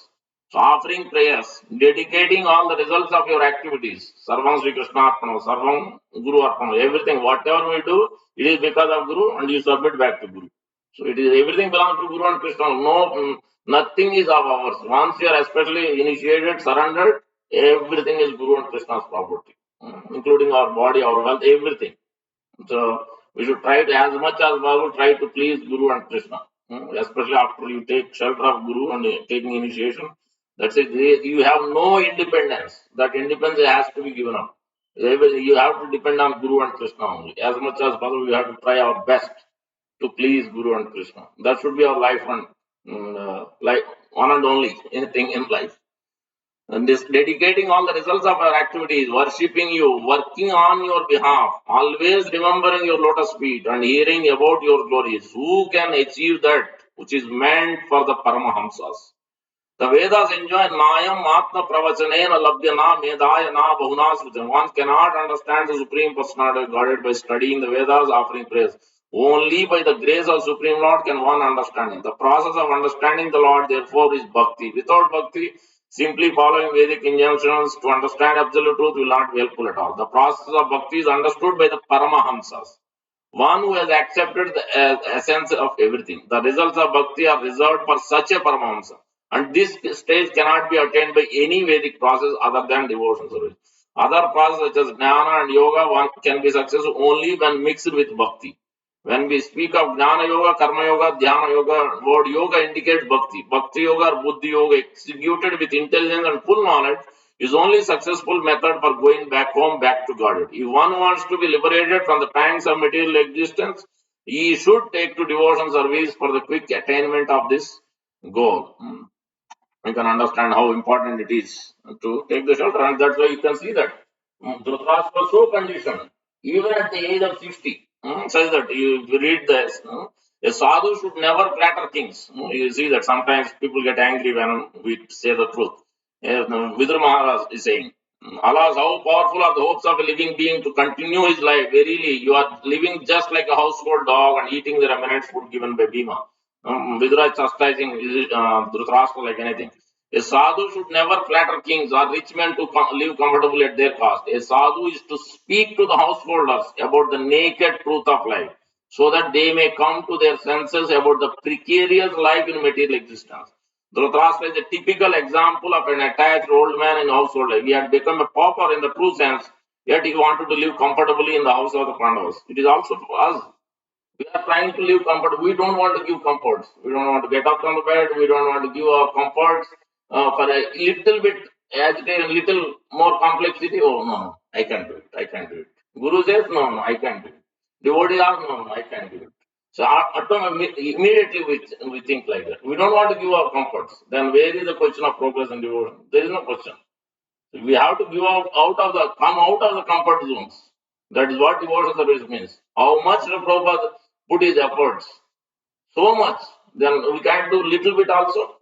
So, offering prayers, dedicating all the results of your activities, Sarvam Sri Krishna Arpana, Sarvam Guru Arpana, everything, whatever we do, it is because of Guru and you submit back to Guru. So, it is everything belongs to Guru and Krishna. No, nothing is of ours. Once you are especially initiated, surrendered, everything is Guru and Krishna's property, including our body, our wealth, everything. So we should try to, as much as possible, try to please Guru and Krishna. Especially after you take shelter of Guru and taking initiation. That's it. You have no independence. That independence has to be given up. You have to depend on Guru and Krishna only. As much as possible, we have to try our best to please Guru and Krishna. That should be our life and like one and only anything in life. And this dedicating all the results of our activities, worshipping you, working on your behalf, always remembering your lotus feet and hearing about your glories. Who can achieve that which is meant for the Paramahamsas? The Vedas enjoy Nayam Atma Pravachanena Labhyana Medaya Na Bahuna Srutam. One cannot understand the Supreme Personality of Godhead by studying the Vedas, offering prayers. Only by the grace of Supreme Lord can one understand him. The process of understanding the Lord, therefore, is bhakti. Without bhakti, simply following Vedic injunctions to understand absolute truth will not be helpful at all. The process of bhakti is understood by the Paramahamsas, one who has accepted the essence of everything. The results of bhakti are reserved for such a Paramahamsa. And this stage cannot be attained by any Vedic process other than devotion service. Other processes such as jnana and yoga one can be successful only when mixed with bhakti. When we speak of jnana yoga, karma yoga, dhyana yoga, word yoga indicates bhakti. Bhakti yoga or buddhi yoga executed with intelligence and full knowledge is only successful method for going back home, back to Godhead. If one wants to be liberated from the pangs of material existence, he should take to devotion service for the quick attainment of this goal. You can understand how important it is to take the shelter, and that's why you can see that Dhritarashtra was so conditioned, even at the age of 60. Says that you read this. A sadhu should never flatter kings. You see that sometimes people get angry when we say the truth. Vidura Maharaj is saying, Alas, how powerful are the hopes of a living being to continue his life? Verily, you are living just like a household dog and eating the remnant food given by Bhima. Vidura is chastising Dhritarashtra like anything. A sadhu should never flatter kings or rich men to live comfortably at their cost. A sadhu is to speak to the householders about the naked truth of life so that they may come to their senses about the precarious life in material existence. Dhritarashtra is a typical example of an attached old man in household life. He had become a pauper in the true sense, yet he wanted to live comfortably in the house of the Pandavas. It is also for us. We are trying to live comfort. We don't want to give comforts. We don't want to get up from the bed. We don't want to give our comforts for a little bit agitation, little more complexity. Oh, no, no, I can't do it. I can't do it. Guru says, no, no, I can't do it. Devotee asks, no, no, I can't do it. So immediately we think like that. We don't want to give our comforts. Then where is the question of progress and devotion? There is no question. We have to come out of the comfort zones. That is what devotion service means. How much the Prabhupada put his efforts, so much. Then we can't do little bit also.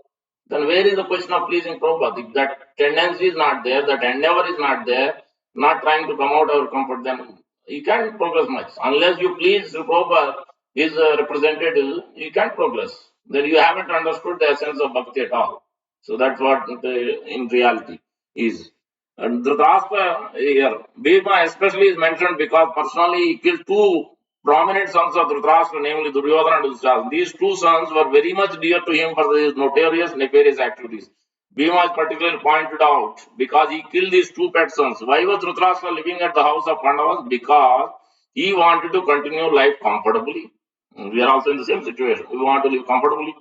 Then where is the question of pleasing Prabhupada? If that tendency is not there, that endeavor is not there, not trying to come out of our comfort, then you can't progress much. Unless you please Prabhupada, his representative, you can't progress. Then you haven't understood the essence of bhakti at all. So that's what in reality is. And Dhritarashtra here, Bhima especially is mentioned because personally he killed two prominent sons of Dhritarashtra, namely Duryodhana and Dushasana. These two sons were very much dear to him for his notorious nefarious activities. Bhima is particularly pointed out because he killed these two pet sons. Why was Dhritarashtra living at the house of Pandavas? Because he wanted to continue life comfortably. We are also in the same situation. We want to live comfortably.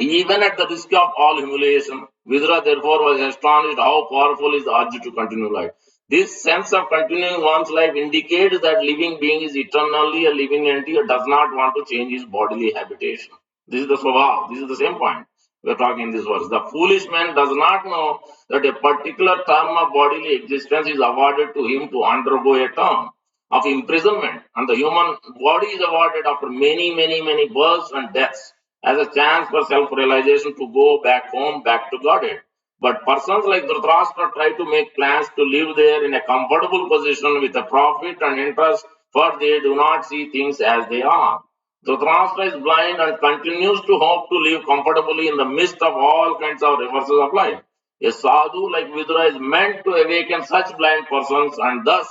Even at the risk of all humiliation, Vidura therefore was astonished how powerful is the urge to continue life. This sense of continuing one's life indicates that living being is eternally a living entity and does not want to change his bodily habitation. This is the Svabhava. This is the same point we are talking in this verse. The foolish man does not know that a particular term of bodily existence is awarded to him to undergo a term of imprisonment, and the human body is awarded after many, many, many births and deaths as a chance for self realization to go back home, back to Godhead. But persons like Dhritarashtra try to make plans to live there in a comfortable position with a profit and interest, for they do not see things as they are. Dhritarashtra is blind and continues to hope to live comfortably in the midst of all kinds of reverses of life. A sadhu like Vidura is meant to awaken such blind persons and thus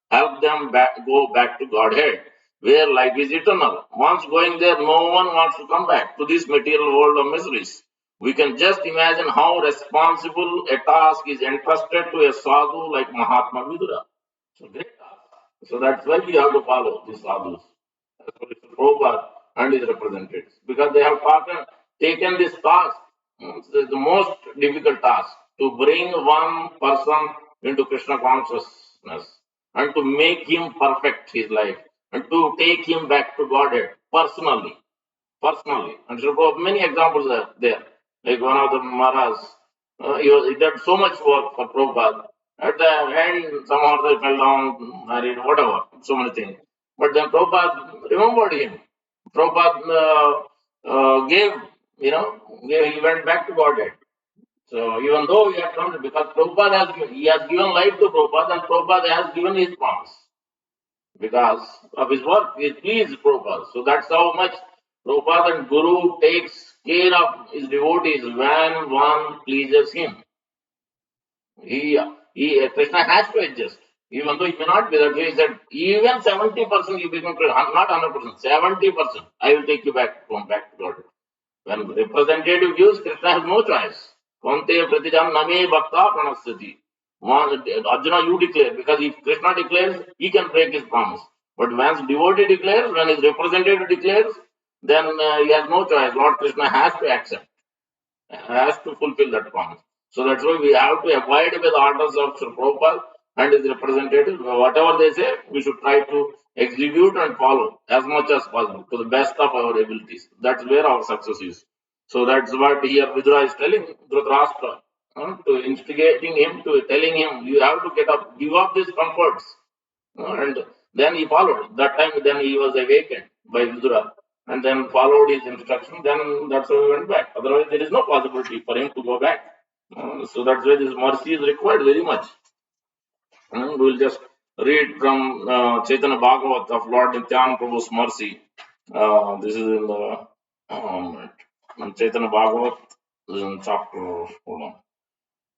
help them go back to Godhead, where life is eternal. Once going there, no one wants to come back to this material world of miseries. We can just imagine how responsible a task is entrusted to a sadhu like Mahatma Vidura. So great task. So that's why we have to follow these sadhus, as well as Prabhupada and his representatives, because they have taken this task, the most difficult task, to bring one person into Krishna consciousness and to make him perfect his life and to take him back to Godhead personally. And so many examples are there. Like one of the Maharaj, he did so much work for Prabhupada. At the end, somehow they fell down, married, whatever, so many things. But then Prabhupada remembered him. Prabhupada gave, he went back to Godhead. So even though he had come, because Prabhupada he has given life to Prabhupada and Prabhupada has given his promise. because of his work. He pleased Prabhupada. So that's how much Prabhupada and Guru takes care of his devotees when one pleases him. He, Krishna has to adjust. Even though he may not be that way, he said, even 70% you become Krishna, not 100%, 70%, I will take you back, come back to God. When representative gives, Krishna has no choice. Kante pratijam name bhakta pranasyati. Arjuna, you declare, because if Krishna declares, he can break his promise. But once devotee declares, when his representative declares, then he has no choice. Lord Krishna has to accept, has to fulfill that promise. So that's why we have to abide with the orders of Sri Prabhupada and his representative. Whatever they say, we should try to execute and follow as much as possible to the best of our abilities. That's where our success is. So that's what here Vidura is telling Dhritarashtra, to instigating him, to telling him, you have to get up, give up these comforts. And then he followed. That time, then he was awakened by Vidura and then followed his instruction. Then that's how he went back. Otherwise, there is no possibility for him to go back. So that's why this mercy is required very much. We'll just read from Chaitanya Bhagavat of Lord Nityananda Prabhu's mercy. This is in the Chaitanya Bhagavat, this is in chapter, hold on,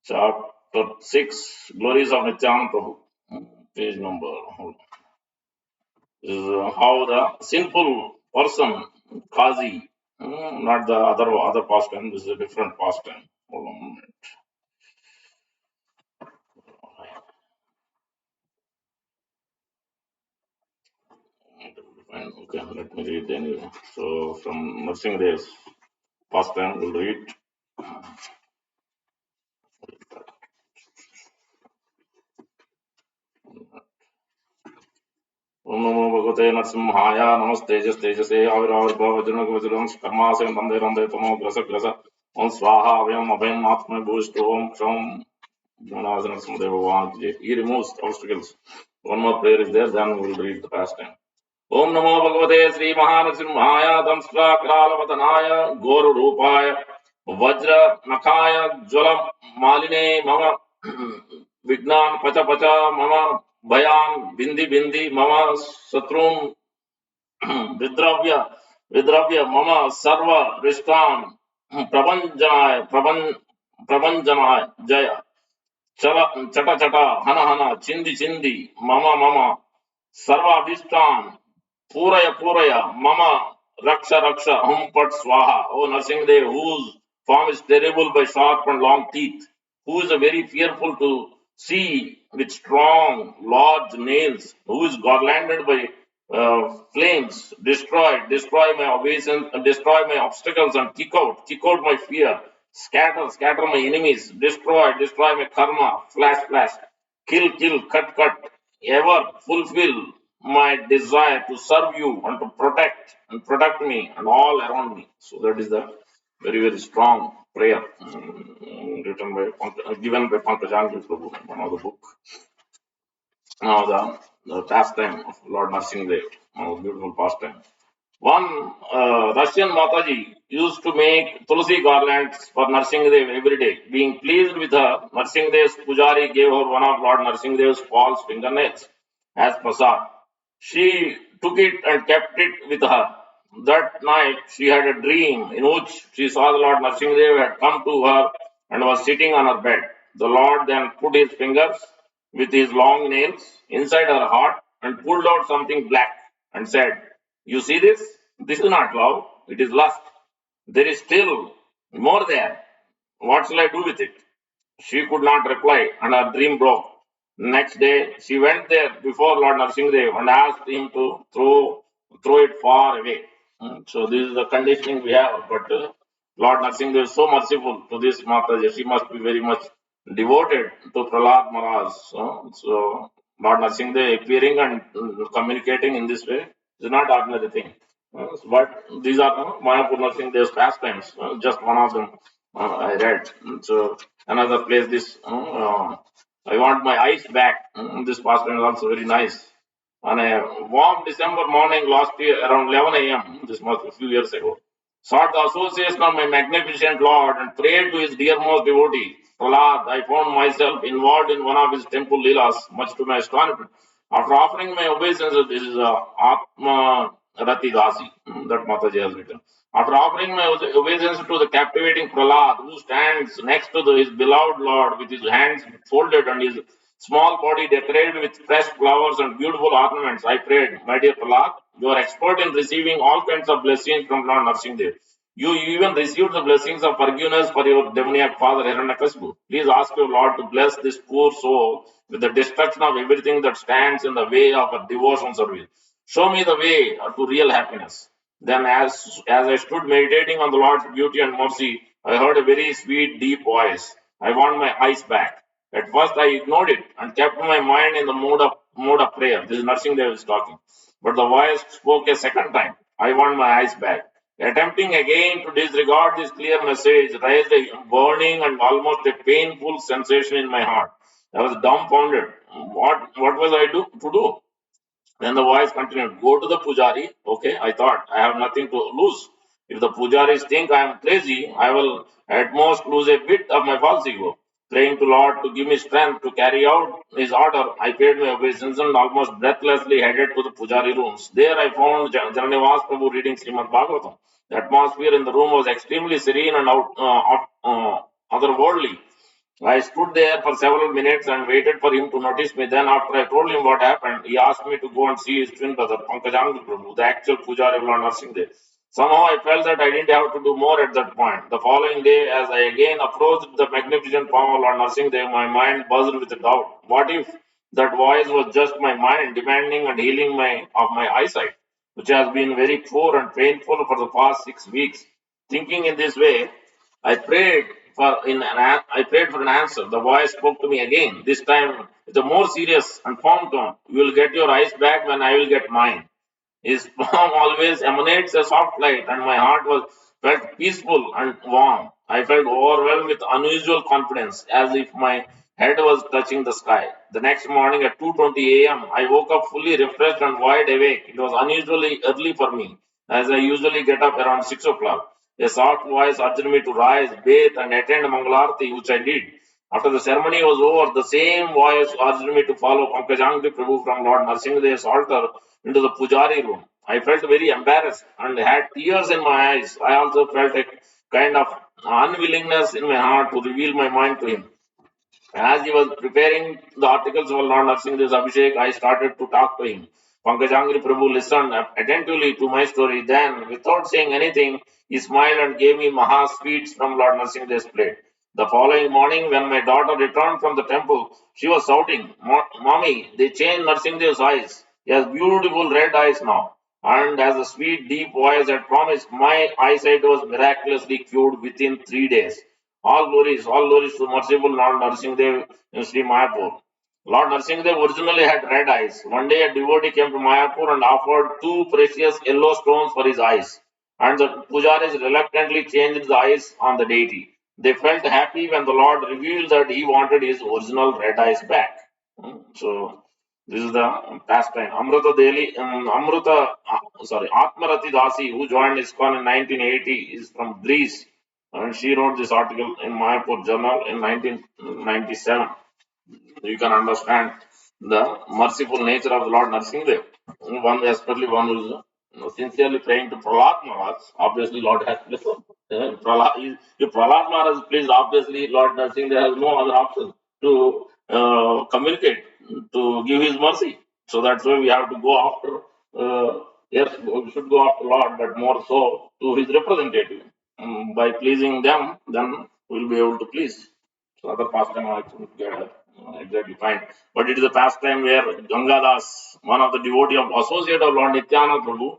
chapter 6, Glories of Nityananda Prabhu, page number, hold on. This is how the sinful person, Kazi, not the other pastime, this is a different pastime. Hold on a minute. Okay, let me read anyway. So from Nursing Days pastime, we'll read. ओम नमो भगवते नरसिंहाय नमस्तेजस्तेजसे आविर्भावज्रणकवज्रं कर्माशयं वन्दे वन्दे तमो gross gross ओम स्वाहा अभयम अभयम आत्म भूष्ट ओम क्षम Janasana Sumade Bhagavan ki jai. He removes obstacles. One more prayer is there, then we will read the pastime. Om Namo Bhagavate Sri Mahanarasimhaya Damsra Kralavatanaya Guru Rupaya Vajra Nakaya Jwalam Maline Mama Vignan Pacha Pacha Mama Bhayan Bindi Bindi Mama Satrum Vidravya Vidravya Mama Sarva Rishtam Prabanjanaya Jaya Chala Chata Chata Hana Hana Chindi Chindi Mama Mama Sarvabhishtan Puraya Puraya Mama Raksha Raksha Hum Pat Swaha. O Narsimhadev, whose form is terrible by sharp and long teeth, who is a very fearful to see with strong, large nails, who is garlanded by flames, destroy my obeisance, destroy my obstacles and kick out my fear, scatter my enemies, destroy my karma, flash, kill, cut, ever fulfill my desire to serve you and to protect me and all around me. So that is the very strong prayer written by given by Pankajangi Prabhu, one of the book. Now the pastime of Lord Narsimhadev, beautiful pastime. One Russian Mataji used to make tulsi garlands for Narsimhadev every day. Being pleased with her, Narsimhadev's pujari gave her one of Lord Narsimhadev's false fingernails as prasad. She took it and kept it with her. That night she had a dream in which she saw the Lord Narsimhadev had come to her and was sitting on her bed. The Lord then put his fingers with his long nails inside her heart and pulled out something black and said, you see this? This is not love, it is lust. There is still more there. What shall I do with it? She could not reply, and her dream broke. Next day, she went there before Lord Narsimhadev and asked him to throw it far away. So this is the conditioning we have. But Lord Narsimhadev is so merciful to this Mataji. She must be very much devoted to Prahlad Maharaj. So Lord Narsimhadev appearing and communicating in this way is not ordinary thing. But these are Mayapur Narsimhadev's pastimes. Just one of them I read. So another place, this I want my eyes back. This pastime is also very nice. On a warm December morning last year, around 11 a.m., this was a few years ago, sought the association of my magnificent Lord and prayed to his dearmost devotee, Prahlad. I found myself involved in one of his temple leelas, much to my astonishment. After offering my obeisance, this is Atma Rati Dasi, that Mataji has written. After offering my obeisance to the captivating Prahlad, who stands next to his beloved Lord with his hands folded and his small body decorated with fresh flowers and beautiful ornaments, I prayed, my dear Prahlad, you are expert in receiving all kinds of blessings from Lord Narsimdev. You even received the blessings of forgiveness for your demoniac father Hiranyakasipu. Please ask your Lord to bless this poor soul with the destruction of everything that stands in the way of a devotion service. Show me the way to real happiness. Then, as I stood meditating on the Lord's beauty and mercy, I heard a very sweet, deep voice. I want my eyes back. At first, I ignored it and kept my mind in the mode of prayer. This is Narsinghdev is talking. But the voice spoke a second time. I want my eyes back. Attempting again to disregard this clear message raised a burning and almost a painful sensation in my heart. I was dumbfounded. What was I to do? Then the voice continued, go to the pujari. Okay, I thought, I have nothing to lose. If the pujaris think I am crazy, I will at most lose a bit of my false ego. Praying to Lord to give me strength to carry out his order, I paid my obeisance and almost breathlessly headed to the pujari rooms. There I found Jananivas Prabhu reading Srimad Bhagavatam. The atmosphere in the room was extremely serene and otherworldly. I stood there for several minutes and waited for him to notice me. Then, after I told him what happened, he asked me to go and see his twin brother, Pankajang Prabhu, the actual Pujari of Lord Narsimdev. Somehow I felt that I didn't have to do more at that point. The following day, as I again approached the magnificent form of Lord Narsimdev, my mind buzzed with doubt. What if that voice was just my mind demanding and healing my eyesight, which has been very poor and painful for the past 6 weeks? Thinking in this way, I prayed I prayed for an answer. The voice spoke to me again, this time with a more serious and firm tone. You will get your eyes back when I will get mine. His palm always emanates a soft light, and my heart was felt peaceful and warm. I felt overwhelmed with unusual confidence, as if my head was touching the sky. The next morning at 2:20 a.m., I woke up fully refreshed and wide awake. It was unusually early for me, as I usually get up around 6 o'clock. A soft voice urged me to rise, bathe, and attend Mangalarti, which I did. After the ceremony was over, the same voice urged me to follow Pankajangri Prabhu from Lord Narsinghdev's altar into the Pujari room. I felt very embarrassed and had tears in my eyes. I also felt a kind of unwillingness in my heart to reveal my mind to him. As he was preparing the articles for Lord Narsinghdev's Abhishek, I started to talk to him. Pankajangri Prabhu listened attentively to my story. Then, without saying anything, he smiled and gave me Maha sweets from Lord Narsinghdev's plate. The following morning, when my daughter returned from the temple, she was shouting, Mommy, they changed Narsinghdev's eyes. He has beautiful red eyes now. And as the sweet, deep voice had promised, my eyesight was miraculously cured within 3 days. All glories to merciful Lord Narsingdev in Sri Mayapur. Lord Narsingdev originally had red eyes. One day a devotee came to Mayapur and offered two precious yellow stones for his eyes. And the pujaris reluctantly changed the eyes on the deity. They felt happy when the Lord revealed that he wanted his original red eyes back. So this is the pastime. Atmarati Dasi, who joined ISKCON in 1980, is from Greece, and she wrote this article in Mayapur Journal in 1997. You can understand the merciful nature of the Lord Narsimdev. One, especially one who is sincerely praying to Prahlad Maharaj. Obviously, Lord has listened. If Prahlad Maharaj pleased, obviously Lord Narsimdev has no other option to communicate, to give his mercy. So that's why we have to go after. Yes, we should go after Lord, but more so to his representative. By pleasing them, then we'll be able to please. So other pastime I couldn't get exactly fine. But it is a pastime where Gangadas, one of the devotee of associate of Lord Nityananda Prabhu,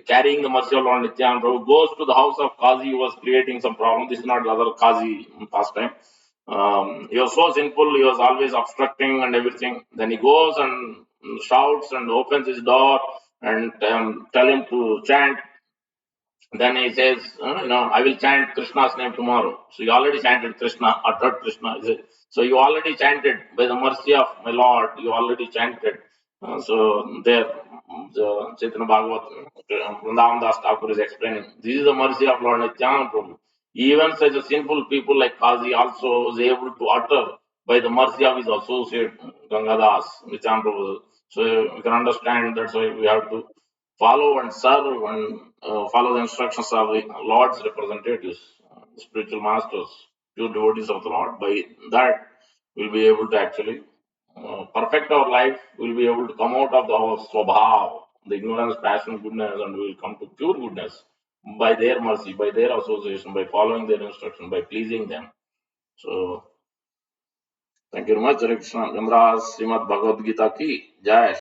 carrying the mercy of Lord Nityananda Prabhu, goes to the house of Kazi who was creating some problem. This is not the other Kazi pastime. He was so sinful, he was always obstructing and everything. Then he goes and shouts and opens his door and tell him to chant. Then he says, I will chant Krishna's name tomorrow. So you already chanted Krishna, uttered Krishna. So you already chanted, by the mercy of my Lord, you already chanted. So there, the Chaitanya Bhagavat, Vrindavan Das Thakur is explaining, this is the mercy of Lord Nityananda Prabhu. Even such a sinful people like Kazi also is able to utter by the mercy of his associate Gangadas, Nityan. So you can understand that's why we have to follow and serve and follow the instructions of the Lord's representatives, spiritual masters, pure devotees of the Lord. By that, we'll be able to actually perfect our life. We'll be able to come out of our Svabhava, the ignorance, passion, goodness, and we will come to pure goodness by their mercy, by their association, by following their instruction, by pleasing them. So, thank you very much, Hare Krishna. Gandhara Srimad Bhagavad Gita ki Jai.